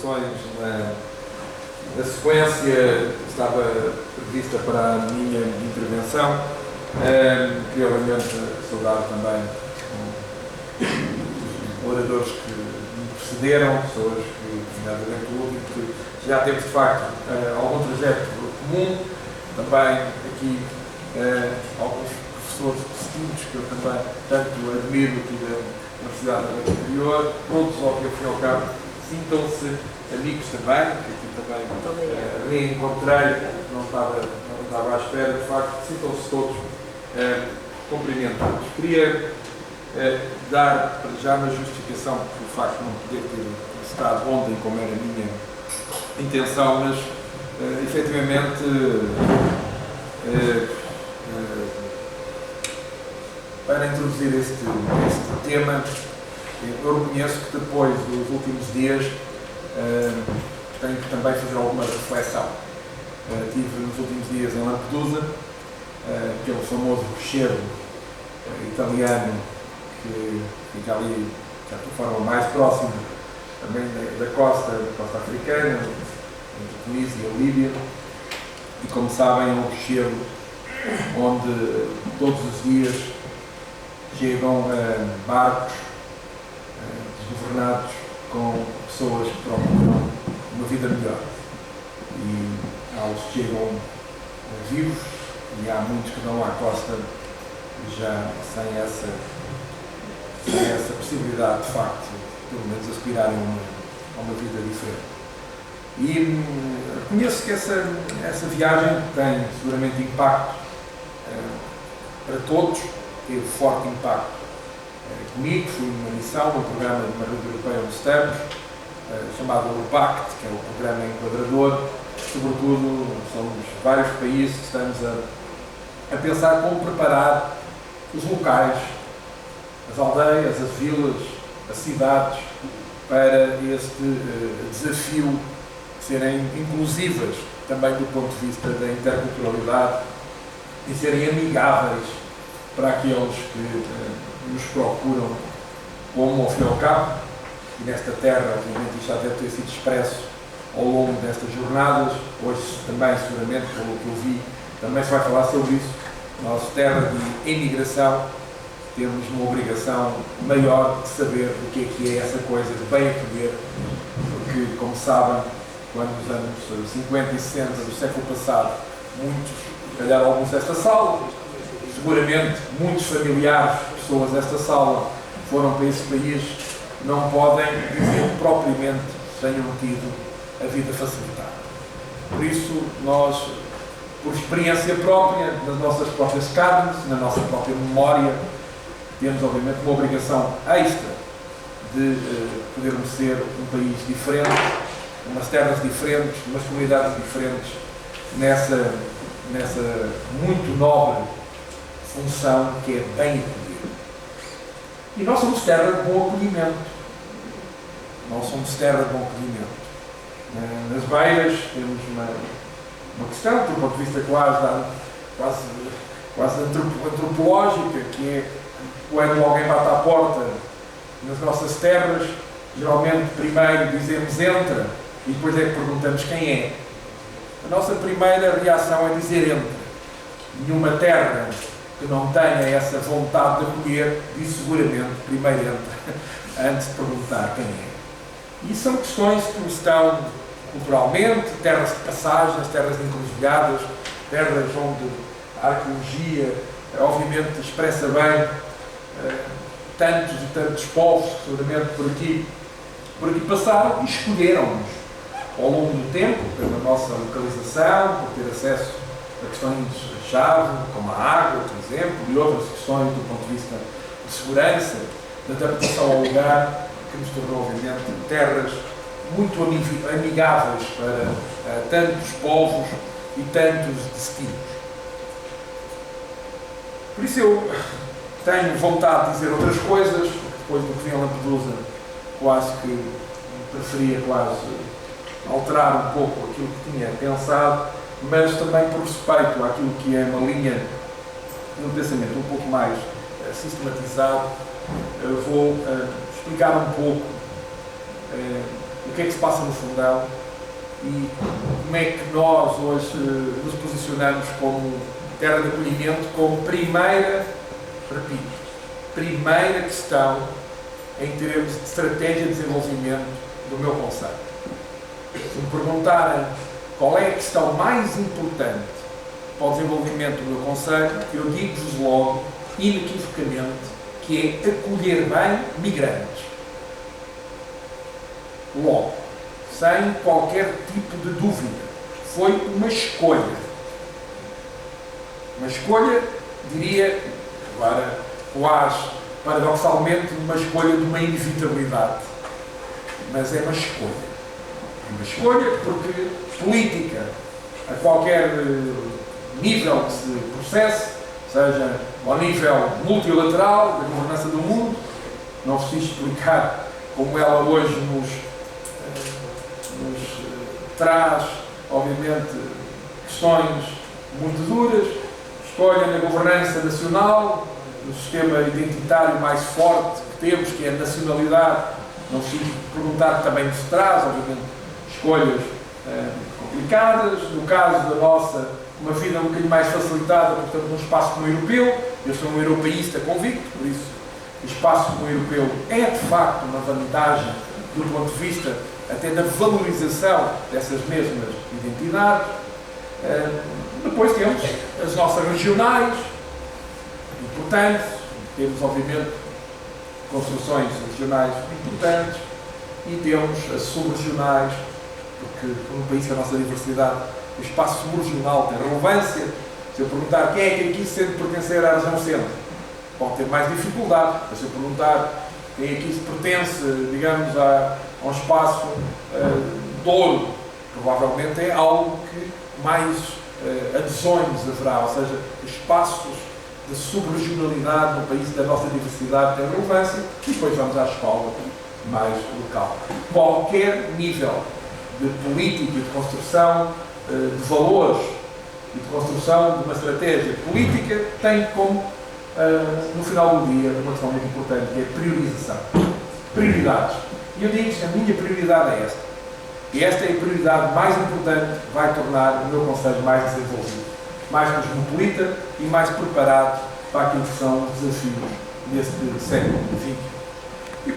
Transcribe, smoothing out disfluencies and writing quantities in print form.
observações na sequência que estava prevista para a minha intervenção. Queria, obviamente, saudar também os oradores que me precederam, pessoas que, nomeadamente o último, que já temos, de facto, algum trajeto comum. Também aqui alguns professores distintos que eu também tanto admiro aqui da Universidade do Interior, todos, ao fim e ao cabo, sintam-se amigos também, que aqui também reencontrei, não estava à espera, de facto, sintam-se todos cumprimentados. Queria dar para já uma justificação pelo facto de não poder ter estado ontem, como era a minha intenção, mas efetivamente para introduzir este tema, eu reconheço que depois dos últimos dias tenho que também fazer alguma reflexão. Estive nos últimos dias em Lampedusa, aquele famoso rochedo italiano que fica ali, de certa forma, mais próximo também da costa africana, entre Tunísia e Líbia, e como sabem é um rochedo onde todos os dias chegam barcos desgovernados com pessoas que procuram uma vida melhor. E eles chegam vivos e há muitos que vão à costa já sem essa possibilidade, de facto, pelo menos aspirarem a uma vida diferente. E reconheço que essa viagem tem seguramente impacto para todos, teve forte impacto comigo. Fui numa missão, num programa de uma rede europeia onde estamos, chamado RUPACT, que é o programa enquadrador. Sobretudo, somos vários países que estamos a pensar como preparar os locais, as aldeias, as vilas, as cidades, para este desafio de serem inclusivas também do ponto de vista da interculturalidade e serem amigáveis para aqueles que nos procuram como ao fim e ao cabo. E nesta terra, obviamente, isto já deve ter sido expresso ao longo destas jornadas. Hoje também, seguramente, pelo que eu vi, também se vai falar sobre isso. Nossa terra de emigração, temos uma obrigação maior de saber o que é essa coisa de bem acolher, porque, como sabem, quando nos anos 50 e 60 do século passado, muitos, se calhar alguns desta sala, seguramente muitos familiares, pessoas desta sala, foram para esse país, não podem dizer que propriamente tenham tido a vida facilitada. Por isso, nós, por experiência própria, nas nossas próprias carnes, na nossa própria memória, temos obviamente uma obrigação extra de podermos ser um país diferente, umas terras diferentes, umas comunidades diferentes, nessa muito nobre função que é bem acolher. E nós somos terra de bom acolhimento. Nós somos terra de bom acolhimento. Nas beiras temos uma questão, do ponto de vista quase antropológica, que é quando alguém bate à porta nas nossas terras, geralmente primeiro dizemos entra e depois é que perguntamos quem é. A nossa primeira reação é dizer entra. Nenhuma terra que não tenha essa vontade de acolher diz seguramente primeiro entra antes de perguntar quem é. E são questões que estão culturalmente, terras de passagens, terras de encruzilhadas, terras onde a arqueologia obviamente expressa bem tantos e tantos povos que seguramente por aqui passaram e escolheram-nos ao longo do tempo, pela nossa localização, por ter acesso a questões-chave, como a água, por exemplo, e outras questões do ponto de vista de segurança, de adaptação ao lugar, que nos tornou, obviamente, terras muito amigáveis para tantos povos e tantos destinos. Por isso eu tenho vontade de dizer outras coisas, depois do que vi em Lampedusa, quase que preferia alterar um pouco aquilo que tinha pensado, mas também por respeito àquilo que é uma linha de um pensamento um pouco mais sistematizado, vou explicar um pouco o o que é que se passa no Fundão e como é que nós hoje nos posicionamos como terra de acolhimento, como primeira, repito, primeira questão em termos de estratégia de desenvolvimento do meu concelho. Se me perguntarem qual é a questão mais importante para o desenvolvimento do meu concelho, eu digo-vos logo, inequivocamente, que é acolher bem migrantes. Logo, sem qualquer tipo de dúvida. Foi uma escolha. Uma escolha, diria, agora quase paradoxalmente, uma escolha de uma inevitabilidade. Mas é uma escolha. É uma escolha porque política, a qualquer nível que se processe, seja ao nível multilateral, da governança do mundo, não vos fiz explicar como ela hoje nos traz, obviamente, questões muito duras, escolha na governança nacional, no sistema identitário mais forte que temos, que é a nacionalidade, não vos fiz perguntar que também nos traz, obviamente, escolhas complicadas, no caso da nossa, uma vida um bocadinho mais facilitada, portanto, num espaço comum europeu. Eu sou um europeísta convicto, por isso o espaço comum europeu é de facto uma vantagem do ponto de vista até da valorização dessas mesmas identidades. Depois temos as nossas regionais, importantes, temos obviamente construções regionais importantes e temos as subregionais, porque num país com a nossa diversidade, o espaço subregional tem relevância. Se eu perguntar quem é que aqui se sente pertencer à região centro, pode ter mais dificuldade. Mas se eu perguntar quem aqui se pertence, digamos, a um espaço Douro, provavelmente é algo que mais adesões haverá, ou seja, espaços de subregionalidade no país da nossa diversidade tem relevância, e depois vamos à escola mais local. Qualquer nível de política e de construção de valores e de construção de uma estratégia política tem como, no final do dia, uma questão muito importante, que é priorização. Prioridades. E eu digo que a minha prioridade é esta. E esta é a prioridade mais importante que vai tornar o meu concelho mais desenvolvido, mais cosmopolita e mais preparado para aquilo que são os desafios deste século XX.